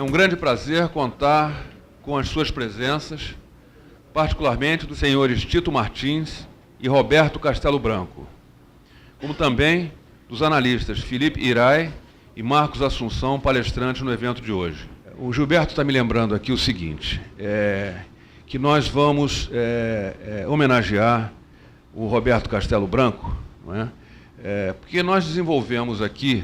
um grande prazer contar com as suas presenças, particularmente dos senhores Tito Martins e Roberto Castelo Branco, como também dos analistas Felipe Irai e Marcos Assunção, palestrantes no evento de hoje. O Gilberto está me lembrando aqui o seguinte, que nós vamos homenagear o Roberto Castelo Branco, não é? Porque nós desenvolvemos aqui,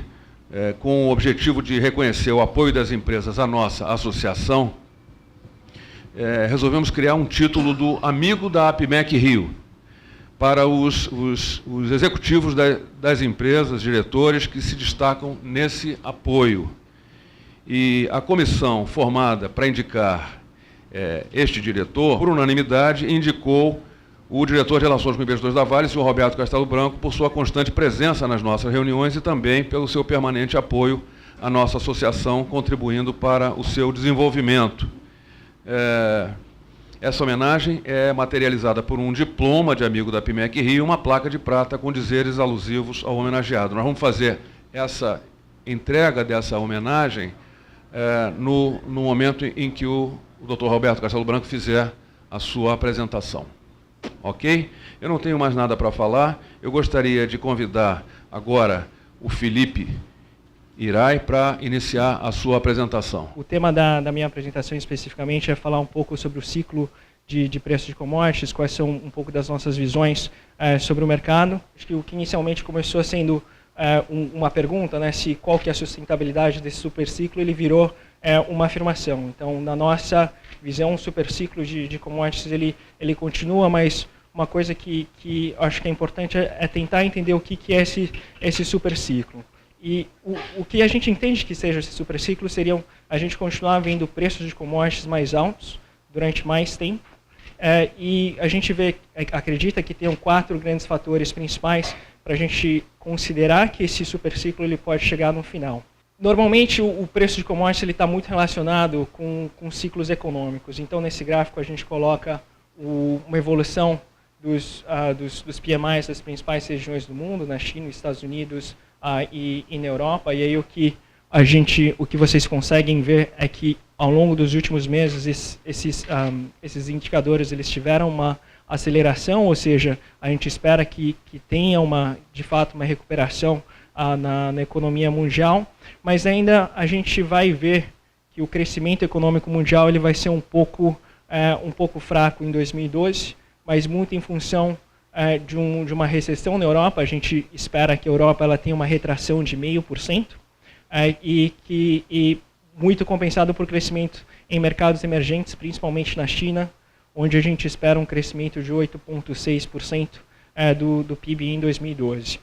com o objetivo de reconhecer o apoio das empresas à nossa associação, resolvemos criar um título do Amigo da APIMEC Rio, para os executivos das empresas, diretores que se destacam nesse apoio. E a comissão formada para indicar este diretor, por unanimidade, indicou o diretor de Relações com Investidores da Vale, o senhor Roberto Castelo Branco, por sua constante presença nas nossas reuniões e também pelo seu permanente apoio à nossa associação, contribuindo para o seu desenvolvimento. Essa homenagem é materializada por um diploma de amigo da APIMEC Rio e uma placa de prata com dizeres alusivos ao homenageado. Nós vamos fazer essa entrega dessa homenagem no momento em que o Dr. Roberto Castelo Branco fizer a sua apresentação. Ok? Eu não tenho mais nada para falar. Eu gostaria de convidar agora o Felipe Irai para iniciar a sua apresentação. O tema da minha apresentação especificamente é falar um pouco sobre o ciclo de preços de commodities, quais são um pouco das nossas visões sobre o mercado. Acho que o que inicialmente começou sendo uma pergunta, né, se qual que é a sustentabilidade desse superciclo, ele virou uma afirmação. Então, na nossa visão, o superciclo de commodities ele continua, mas uma coisa que acho que é importante é tentar entender o que é esse superciclo. E o que a gente entende que seja esse superciclo seria a gente continuar vendo preços de commodities mais altos durante mais tempo. E a gente acredita que tem 4 grandes fatores principais para a gente considerar que esse superciclo ele pode chegar no final. Normalmente o preço de commodities está muito relacionado com ciclos econômicos. Então nesse gráfico a gente coloca uma evolução dos PMIs das principais regiões do mundo, na China, Estados Unidos, e na Europa, e aí o que vocês conseguem ver é que ao longo dos últimos meses esses indicadores eles tiveram uma aceleração, ou seja, a gente espera que tenha de fato uma recuperação na economia mundial, mas ainda a gente vai ver que o crescimento econômico mundial ele vai ser um pouco fraco em 2012, mas muito em função de uma recessão na Europa. A gente espera que a Europa ela tenha uma retração de 0,5%, e muito compensado por crescimento em mercados emergentes, principalmente na China, onde a gente espera um crescimento de 8,6% do PIB em 2012.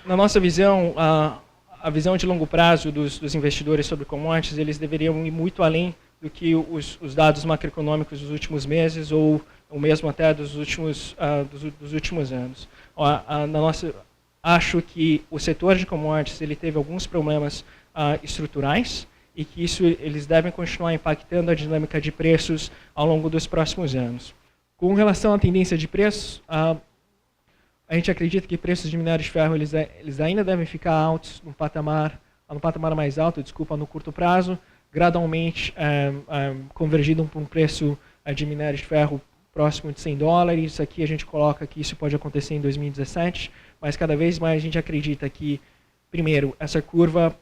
Na nossa visão, a visão de longo prazo dos investidores sobre commodities, eles deveriam ir muito além do que os dados macroeconômicos dos últimos meses ou mesmo até dos últimos anos. Acho que o setor de commodities ele teve alguns problemas estruturais e que eles devem continuar impactando a dinâmica de preços ao longo dos próximos anos. Com relação à tendência de preços, a gente acredita que preços de minério de ferro eles ainda devem ficar altos no patamar mais alto, no curto prazo, gradualmente convergindo para um preço de minério de ferro próximo de $100. Aqui a gente coloca que isso pode acontecer em 2017, mas cada vez mais a gente acredita que, primeiro, essa curva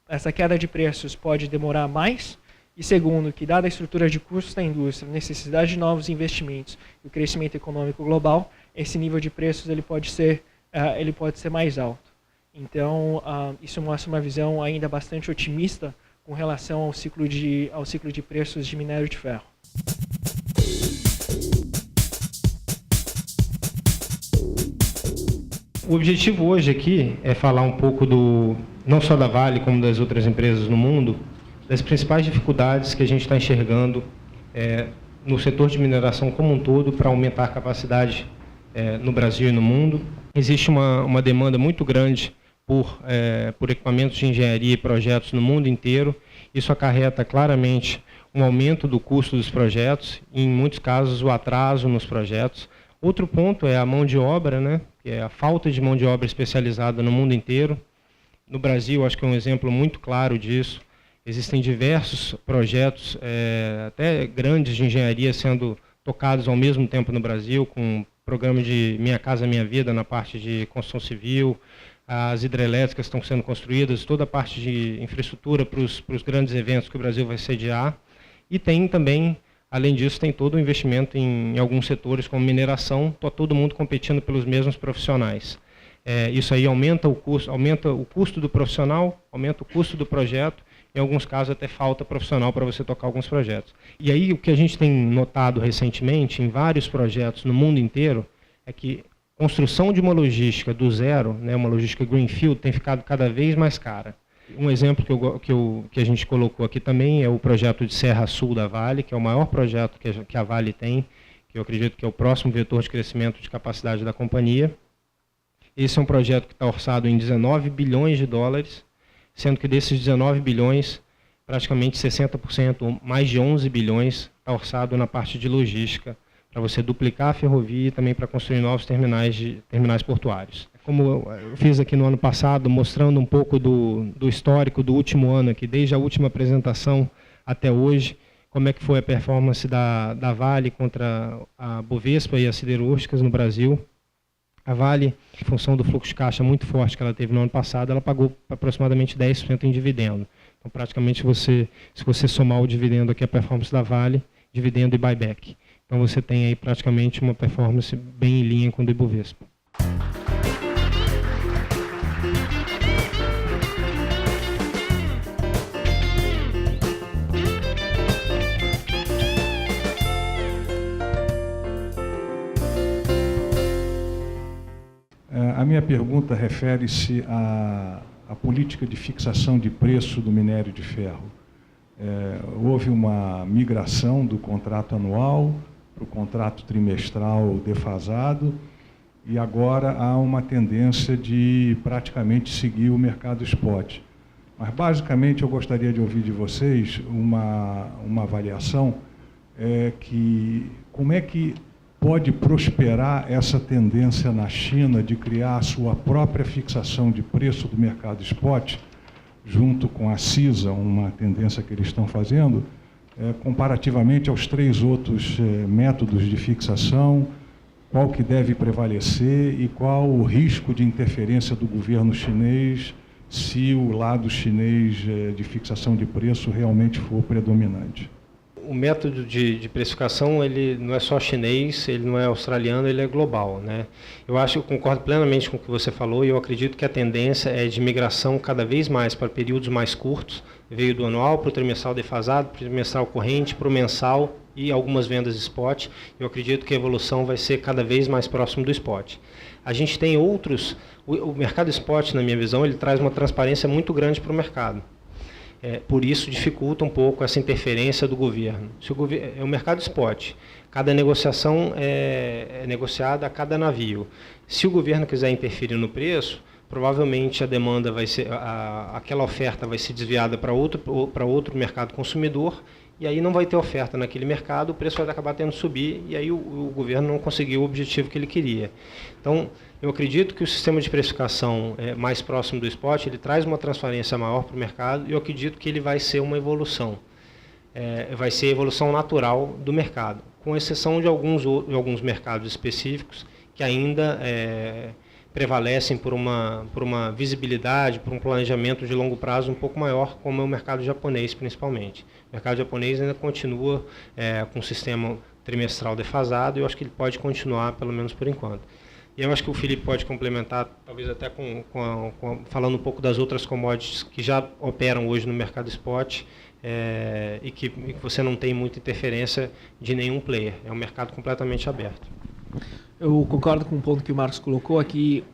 essa queda de preços pode demorar mais, e segundo, que dada a estrutura de custos da indústria, necessidade de novos investimentos e o crescimento econômico global, esse nível de preços ele pode ser mais alto. Então, isso mostra uma visão ainda bastante otimista com relação ao ciclo de preços de minério de ferro. O objetivo hoje aqui é falar um pouco não só da Vale, como das outras empresas no mundo, das principais dificuldades que a gente está enxergando no setor de mineração como um todo para aumentar a capacidade no Brasil e no mundo. Existe uma demanda muito grande por equipamentos de engenharia e projetos no mundo inteiro. Isso acarreta claramente um aumento do custo dos projetos e, em muitos casos, o atraso nos projetos. Outro ponto é a mão de obra, né? Que é a falta de mão de obra especializada no mundo inteiro. No Brasil, acho que é um exemplo muito claro disso. Existem diversos projetos, até grandes de engenharia, sendo tocados ao mesmo tempo no Brasil, com o programa de Minha Casa Minha Vida na parte de construção civil, as hidrelétricas estão sendo construídas, toda a parte de infraestrutura para os grandes eventos que o Brasil vai sediar. E tem também, além disso, tem todo o investimento em alguns setores, como mineração, está todo mundo competindo pelos mesmos profissionais. Isso aí aumenta o custo do profissional, aumenta o custo do projeto, em alguns casos até falta profissional para você tocar alguns projetos. E aí o que a gente tem notado recentemente em vários projetos no mundo inteiro é que construção de uma logística do zero, né, uma logística greenfield, tem ficado cada vez mais cara. Um exemplo que a gente colocou aqui também é o projeto de Serra Sul da Vale, que é o maior projeto que a Vale tem, que eu acredito que é o próximo vetor de crescimento de capacidade da companhia. Esse é um projeto que está orçado em 19 bilhões de dólares, sendo que desses 19 bilhões, praticamente 60%, mais de 11 bilhões, está orçado na parte de logística, para você duplicar a ferrovia e também para construir novos terminais portuários. Como eu fiz aqui no ano passado, mostrando um pouco do histórico do último ano, aqui, desde a última apresentação até hoje, como é que foi a performance da Vale contra a Bovespa e as siderúrgicas no Brasil. A Vale, em função do fluxo de caixa muito forte que ela teve no ano passado, ela pagou aproximadamente 10% em dividendo. Então, praticamente, se você somar o dividendo aqui, a performance da Vale, dividendo e buyback. Então, você tem aí praticamente uma performance bem em linha com o do Ibovespa. A minha pergunta refere-se à política de fixação de preço do minério de ferro. Houve uma migração do contrato anual para o contrato trimestral defasado e agora há uma tendência de praticamente seguir o mercado spot. Mas, basicamente, eu gostaria de ouvir de vocês uma avaliação como é que pode prosperar essa tendência na China de criar a sua própria fixação de preço do mercado spot, junto com a CISA, uma tendência que eles estão fazendo, comparativamente aos 3 outros métodos de fixação, qual que deve prevalecer e qual o risco de interferência do governo chinês se o lado chinês de fixação de preço realmente for predominante. O método de precificação, ele não é só chinês, ele não é australiano, ele é global, né? Eu concordo plenamente com o que você falou e eu acredito que a tendência é de migração cada vez mais para períodos mais curtos, veio do anual para o trimestral defasado, para o trimestral corrente, para o mensal e algumas vendas spot. Eu acredito que a evolução vai ser cada vez mais próximo do spot. A gente tem outros, o mercado spot, na minha visão, ele traz uma transparência muito grande para o mercado. Por isso dificulta um pouco essa interferência do governo. É o mercado spot, cada negociação é negociada a cada navio. Se o governo quiser interferir no preço, provavelmente a demanda vai ser, aquela oferta vai ser desviada para outro mercado consumidor, e aí não vai ter oferta naquele mercado, o preço vai acabar tendo que subir, e aí o governo não conseguiu o objetivo que ele queria. Então, eu acredito que o sistema de precificação mais próximo do spot, ele traz uma transparência maior para o mercado, e eu acredito que ele vai ser uma evolução. Vai ser a evolução natural do mercado, com exceção de alguns mercados específicos que ainda prevalecem por uma visibilidade, por um planejamento de longo prazo um pouco maior, como é o mercado japonês principalmente. O mercado japonês ainda continua com um sistema trimestral defasado e eu acho que ele pode continuar, pelo menos por enquanto. E eu acho que o Felipe pode complementar, talvez até falando um pouco das outras commodities que já operam hoje no mercado spot e que você não tem muita interferência de nenhum player. É um mercado completamente aberto. Eu concordo com o ponto que o Marcos colocou aqui.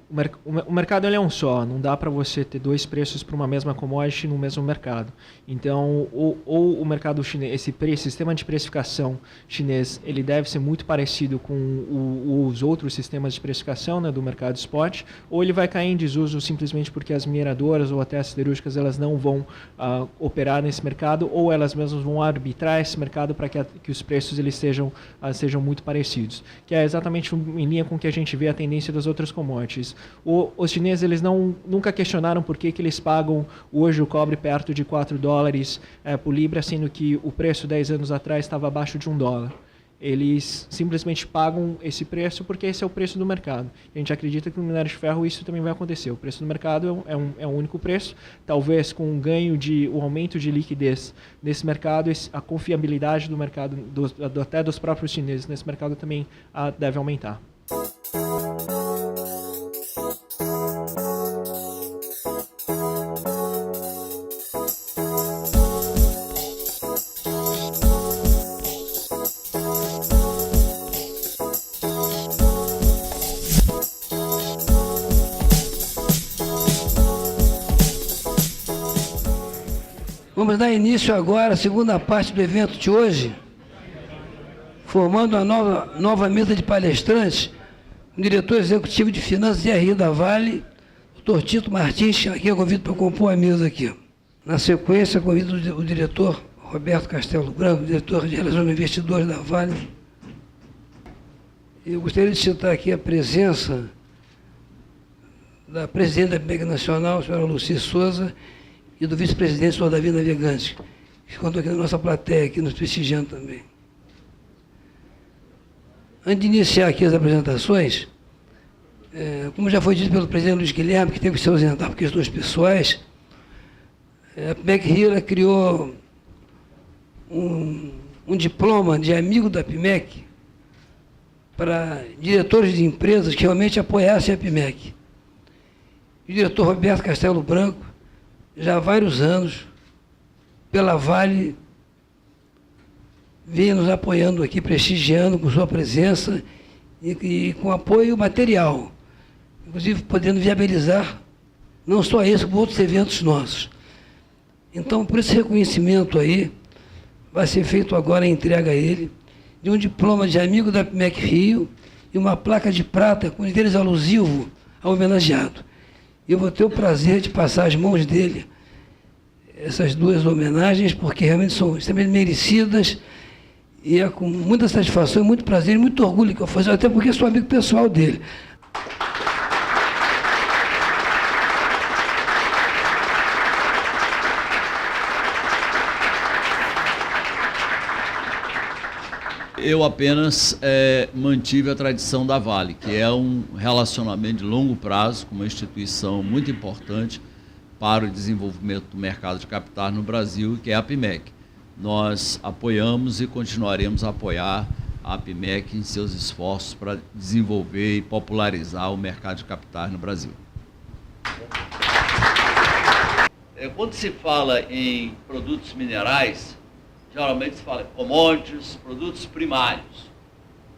O mercado ele é um só, não dá para você ter 2 preços para uma mesma commodity no mesmo mercado. Então, ou o mercado chinês, esse sistema de precificação chinês, ele deve ser muito parecido com os outros sistemas de precificação, né, do mercado spot, ou ele vai cair em desuso simplesmente porque as mineradoras ou até as siderúrgicas elas não vão operar nesse mercado, ou elas mesmas vão arbitrar esse mercado para que os preços eles sejam muito parecidos, que é exatamente em linha com o que a gente vê a tendência das outras commodities. Os chineses eles nunca questionaram por que eles pagam hoje o cobre perto de $4 por libra, sendo que o preço 10 anos atrás estava abaixo de $1. Eles simplesmente pagam esse preço porque esse é o preço do mercado. A gente acredita que no minério de ferro isso também vai acontecer. O preço do mercado é um único preço. Talvez com o ganho o aumento de liquidez nesse mercado, a confiabilidade do mercado, até dos próprios chineses nesse mercado também deve aumentar. Vamos dar início agora à segunda parte do evento de hoje, formando a nova mesa de palestrantes, o diretor executivo de Finanças e RI da Vale, Dr. Tito Martins, aqui eu convido para compor a mesa aqui. Na sequência, convido o diretor Roberto Castelo Branco, diretor de Relações com Investidores da Vale. Eu gostaria de citar aqui a presença da presidente da APIMEC Nacional, a senhora Luci Souza, e do vice-presidente, senhor Davi Navegante, que contou aqui na nossa plateia, aqui nos prestigiando também. Antes de iniciar aqui as apresentações, como já foi dito pelo presidente Luiz Guilherme, que teve que se ausentar por questões pessoais, a APIMEC Rio criou um diploma de amigo da APIMEC para diretores de empresas que realmente apoiassem a APIMEC. O diretor Roberto Castelo Branco, já há vários anos, pela Vale, vem nos apoiando aqui, prestigiando com sua presença e com apoio material, inclusive podendo viabilizar não só esse, como outros eventos nossos. Então, por esse reconhecimento aí, vai ser feito agora a entrega a ele de um diploma de amigo da APIMEC Rio e uma placa de prata com deles alusivo ao homenageado. Eu vou ter o prazer de passar às mãos dele essas duas homenagens, porque realmente são extremamente merecidas, e é com muita satisfação, muito prazer e muito orgulho que eu faço, até porque sou amigo pessoal dele. Eu apenas mantive a tradição da Vale, que é um relacionamento de longo prazo com uma instituição muito importante para o desenvolvimento do mercado de capitais no Brasil, que é a APIMEC. Nós apoiamos e continuaremos a apoiar a APIMEC em seus esforços para desenvolver e popularizar o mercado de capitais no Brasil. Quando se fala em produtos minerais, geralmente se fala em commodities, produtos primários.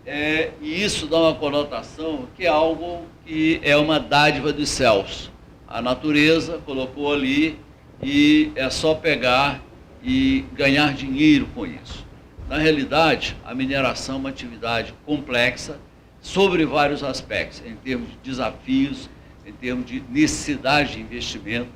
E isso dá uma conotação que é algo que é uma dádiva dos céus. A natureza colocou ali e é só pegar e ganhar dinheiro com isso. Na realidade, a mineração é uma atividade complexa sobre vários aspectos, em termos de desafios, em termos de necessidade de investimento.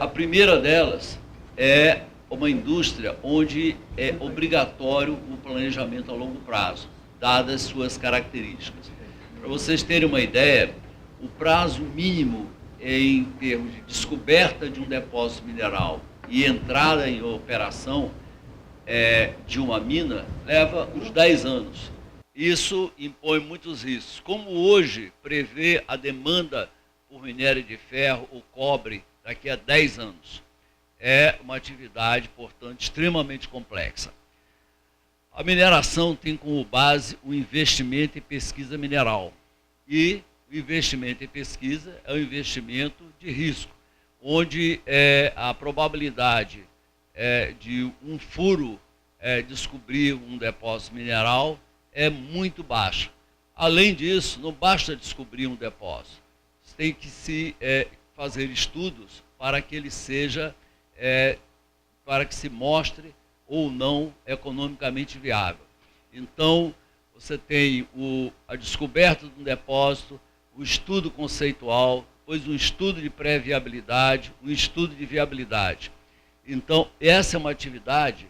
A primeira delas é uma indústria onde é obrigatório o planejamento a longo prazo, dadas suas características. Para vocês terem uma ideia, o prazo mínimo em termos de descoberta de um depósito mineral e entrada em operação de uma mina leva uns 10 anos. Isso impõe muitos riscos. Como hoje prevê a demanda por minério de ferro ou cobre daqui a 10 anos? É uma atividade, portanto, extremamente complexa. A mineração tem como base o investimento em pesquisa mineral. E o investimento em pesquisa é um investimento de risco, onde a probabilidade de um furo descobrir um depósito mineral é muito baixa. Além disso, não basta descobrir um depósito. Tem que se fazer estudos para que ele seja, para que se mostre ou não economicamente viável. Então, você tem a descoberta de um depósito, o estudo conceitual, depois um estudo de pré-viabilidade, um estudo de viabilidade. Então, essa é uma atividade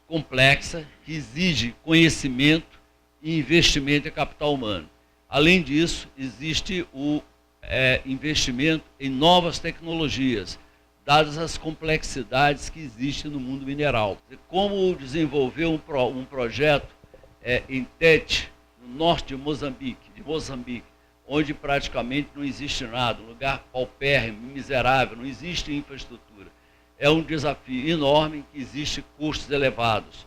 complexa, que exige conhecimento em investimento em capital humano. Além disso, existe o investimento em novas tecnologias, dadas as complexidades que existem no mundo mineral. Como desenvolver um projeto em Tete, no norte de Moçambique, onde praticamente não existe nada, um lugar paupérrimo, miserável, não existe infraestrutura. É um desafio enorme, que existe custos elevados.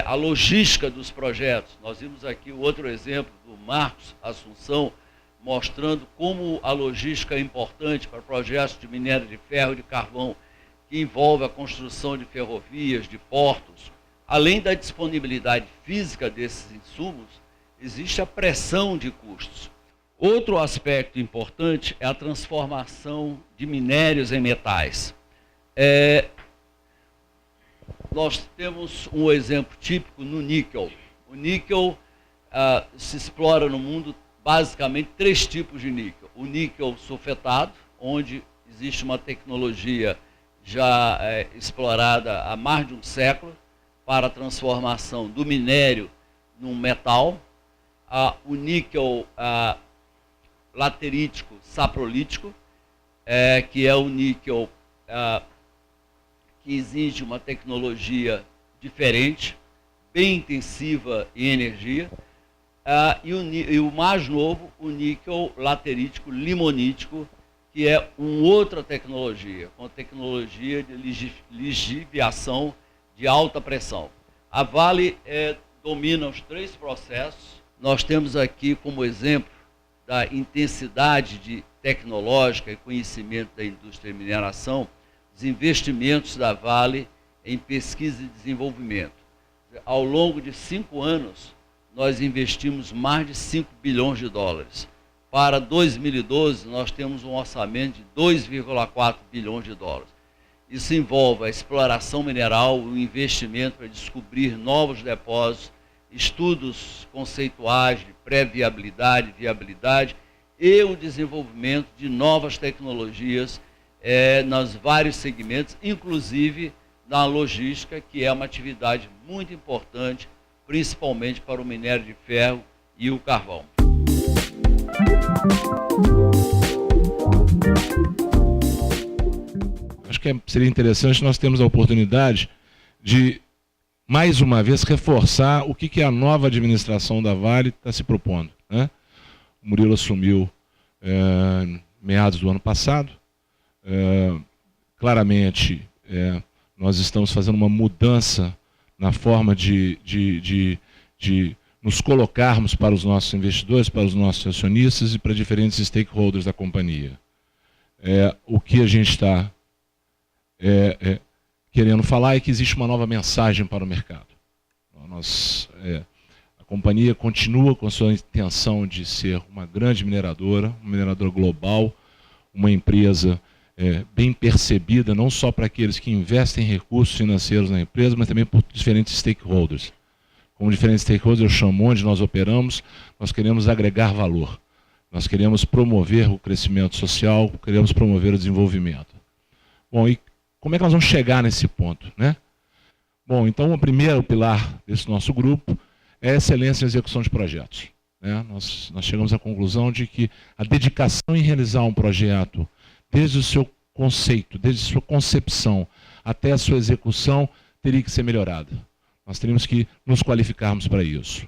A logística dos projetos, nós vimos aqui o outro exemplo do Marcos Assunção, mostrando como a logística é importante para projetos de minério de ferro e de carvão, que envolve a construção de ferrovias, de portos. Além da disponibilidade física desses insumos, existe a pressão de custos. Outro aspecto importante é a transformação de minérios em metais. Nós temos um exemplo típico no níquel. O níquel se explora no mundo basicamente 3 tipos de níquel. O níquel sulfetado, onde existe uma tecnologia já explorada há mais de um século para a transformação do minério num metal. O níquel laterítico saprolítico, que é o níquel que exige uma tecnologia diferente, bem intensiva em energia. E o mais novo, o níquel laterítico limonítico, que é uma outra tecnologia, com tecnologia de lixiviação de alta pressão. A Vale domina os 3 processos. Nós temos aqui como exemplo da intensidade tecnológica e conhecimento da indústria de mineração, os investimentos da Vale em pesquisa e desenvolvimento. Ao longo de 5 anos, nós investimos mais de 5 bilhões de dólares. Para 2012, nós temos um orçamento de 2,4 bilhões de dólares. Isso envolve a exploração mineral, o investimento para descobrir novos depósitos, estudos conceituais de pré-viabilidade, viabilidade e o desenvolvimento de novas tecnologias nos vários segmentos, inclusive na logística, que é uma atividade muito importante, principalmente para o minério de ferro e o carvão. Acho que seria interessante nós termos a oportunidade de, mais uma vez, reforçar o que a nova administração da Vale está se propondo, né? O Murilo assumiu meados do ano passado. Claramente, nós estamos fazendo uma mudança na forma de nos colocarmos para os nossos investidores, para os nossos acionistas e para diferentes stakeholders da companhia. O que a gente está querendo falar é que existe uma nova mensagem para o mercado. A companhia continua com a sua intenção de ser uma grande mineradora global, uma empresa bem percebida, não só para aqueles que investem recursos financeiros na empresa, mas também por diferentes stakeholders. Como diferentes stakeholders eu chamo onde nós operamos, nós queremos agregar valor. Nós queremos promover o crescimento social, queremos promover o desenvolvimento. Bom, e como é que nós vamos chegar nesse ponto, né? Bom, então o primeiro pilar desse nosso grupo é a excelência em execução de projetos, né? Nós chegamos à conclusão de que a dedicação em realizar um projeto, desde o seu conceito, desde a sua concepção até a sua execução, teria que ser melhorada. Nós teríamos que nos qualificarmos para isso.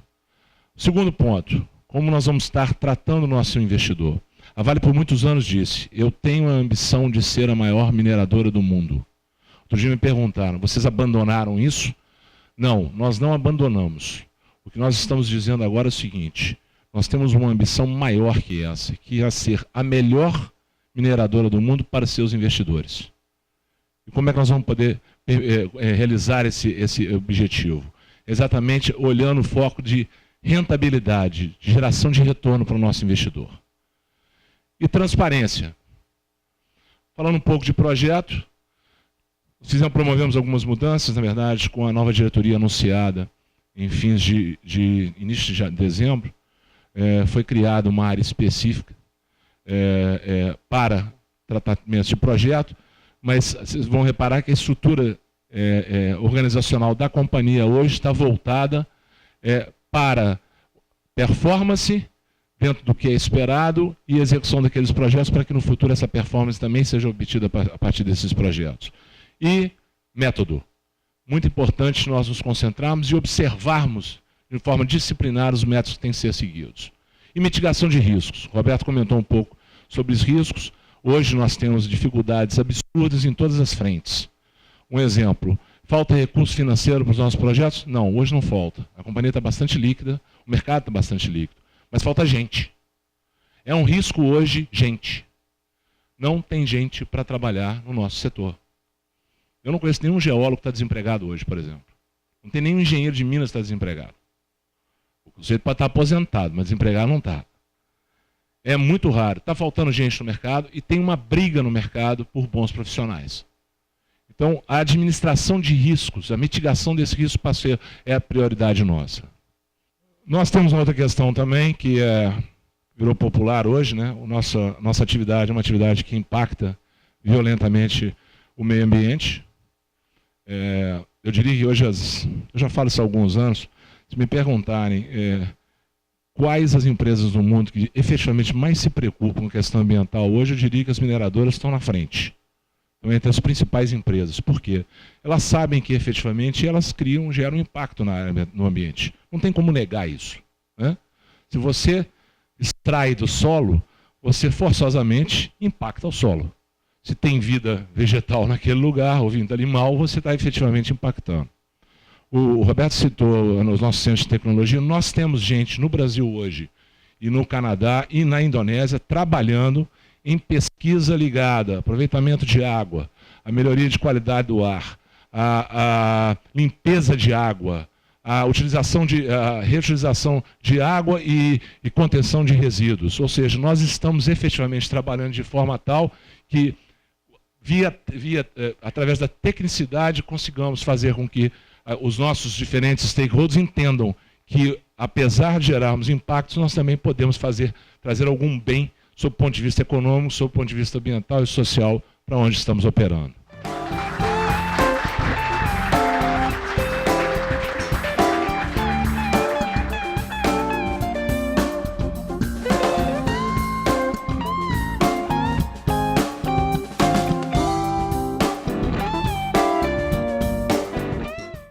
Segundo ponto, como nós vamos estar tratando o nosso investidor? A Vale por muitos anos disse, eu tenho a ambição de ser a maior mineradora do mundo. Outro dia me perguntaram, vocês abandonaram isso? Não, nós não abandonamos. O que nós estamos dizendo agora é o seguinte, nós temos uma ambição maior que essa, que é ser a melhor mineradora do mundo para seus investidores. E como é que nós vamos poder realizar esse objetivo? Exatamente olhando o foco de rentabilidade, de geração de retorno para o nosso investidor. E transparência. Falando um pouco de projeto, promovemos algumas mudanças, na verdade, com a nova diretoria anunciada em fins de início de dezembro. Foi criada uma área específica para tratamentos de projeto, mas vocês vão reparar que a estrutura organizacional da companhia hoje está voltada para performance dentro do que é esperado e execução daqueles projetos para que no futuro essa performance também seja obtida a partir desses projetos. E método. Muito importante nós nos concentrarmos e observarmos de forma disciplinar os métodos que têm que ser seguidos. E mitigação de riscos. O Roberto comentou um pouco sobre os riscos. Hoje nós temos dificuldades absurdas em todas as frentes. Um exemplo, falta recurso financeiro para os nossos projetos? Não, hoje não falta. A companhia está bastante líquida, o mercado está bastante líquido. Mas falta gente. É um risco hoje, gente. Não tem gente para trabalhar no nosso setor. Eu não conheço nenhum geólogo que está desempregado hoje, por exemplo. Não tem nenhum engenheiro de Minas que está desempregado. O sujeito pode estar aposentado, mas desempregado não está. É muito raro. Está faltando gente no mercado e tem uma briga no mercado por bons profissionais. Então, a administração de riscos, a mitigação desse risco é a prioridade nossa. Nós temos uma outra questão também, que virou popular hoje, né? Nossa atividade é uma atividade que impacta violentamente o meio ambiente. Eu diria que hoje, eu já falo isso há alguns anos, se me perguntarem quais as empresas do mundo que efetivamente mais se preocupam com a questão ambiental hoje, eu diria que as mineradoras estão na frente. Então, entre as principais empresas. Por quê? Elas sabem que efetivamente elas geram impacto no ambiente. Não tem como negar isso, né? Se você extrai do solo, você forçosamente impacta o solo. Se tem vida vegetal naquele lugar, ou vida animal, você está efetivamente impactando. O Roberto citou nos nossos centros de tecnologia, nós temos gente no Brasil hoje, e no Canadá e na Indonésia, trabalhando em pesquisa ligada, aproveitamento de água, a melhoria de qualidade do ar, a limpeza de água, a reutilização de água e contenção de resíduos. Ou seja, nós estamos efetivamente trabalhando de forma tal que, através da tecnicidade, consigamos fazer com que os nossos diferentes stakeholders entendam que, apesar de gerarmos impactos, nós também podemos trazer algum bem sob o ponto de vista econômico, sob o ponto de vista ambiental e social, para onde estamos operando.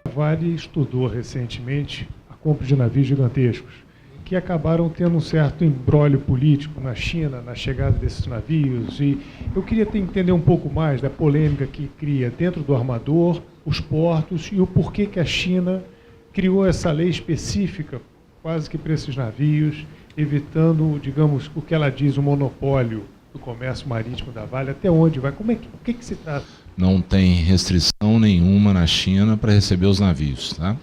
A Vale estudou recentemente a compra de navios gigantescos, que acabaram tendo um certo embrólio político na China, na chegada desses navios. E eu queria entender um pouco mais da polêmica que cria dentro do armador, os portos e o porquê que a China criou essa lei específica, quase que para esses navios, evitando, digamos, o que ela diz, o monopólio do comércio marítimo da Vale. Até onde vai? O que se trata? Não tem restrição nenhuma na China para receber os navios, tá?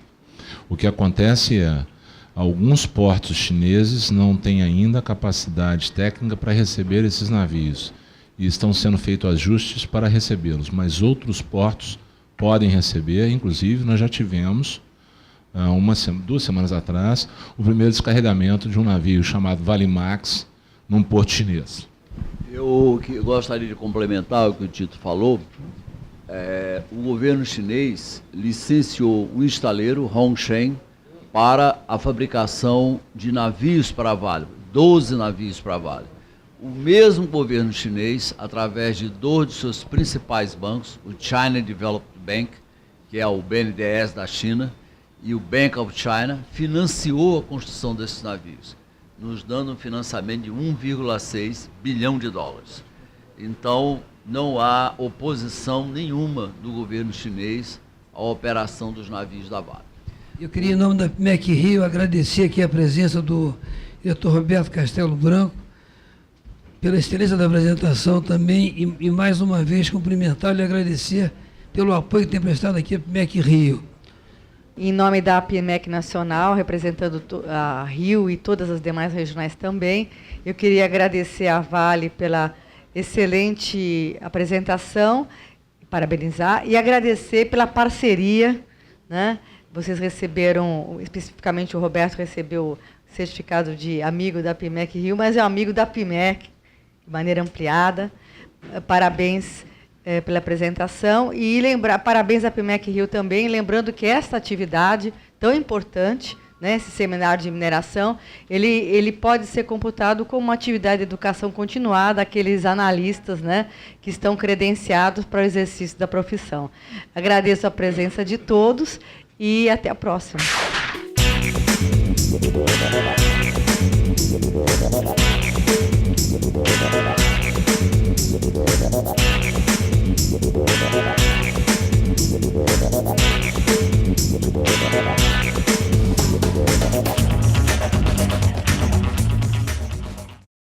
O que acontece é alguns portos chineses não têm ainda capacidade técnica para receber esses navios e estão sendo feitos ajustes para recebê-los, mas outros portos podem receber. Inclusive, nós já tivemos, 2 semanas atrás, o primeiro descarregamento de um navio chamado Valimax num porto chinês. Eu gostaria de complementar o que o Tito falou. O governo chinês licenciou o estaleiro Hongsheng para a fabricação de navios para a Vale, 12 navios para a Vale. O mesmo governo chinês, através de 2 de seus principais bancos, o China Development Bank, que é o BNDES da China, e o Bank of China, financiou a construção desses navios, nos dando um financiamento de 1,6 bilhão de dólares. Então, não há oposição nenhuma do governo chinês à operação dos navios da Vale. Eu queria, em nome da PMEC Rio, agradecer aqui a presença do diretor Roberto Castelo Branco, pela excelência da apresentação também, e mais uma vez cumprimentá-lo e agradecer pelo apoio que tem prestado aqui a PMEC Rio. Em nome da PMEC Nacional, representando a Rio e todas as demais regionais também, eu queria agradecer à Vale pela excelente apresentação, parabenizar e agradecer pela parceria, né? Vocês receberam, especificamente o Roberto recebeu o certificado de amigo da PMEC Rio, mas é um amigo da PMEC, de maneira ampliada. Parabéns pela apresentação e parabéns à PMEC Rio também, lembrando que esta atividade tão importante, né, esse seminário de mineração, ele pode ser computado como uma atividade de educação continuada daqueles analistas, né, que estão credenciados para o exercício da profissão. Agradeço a presença de todos e até a próxima.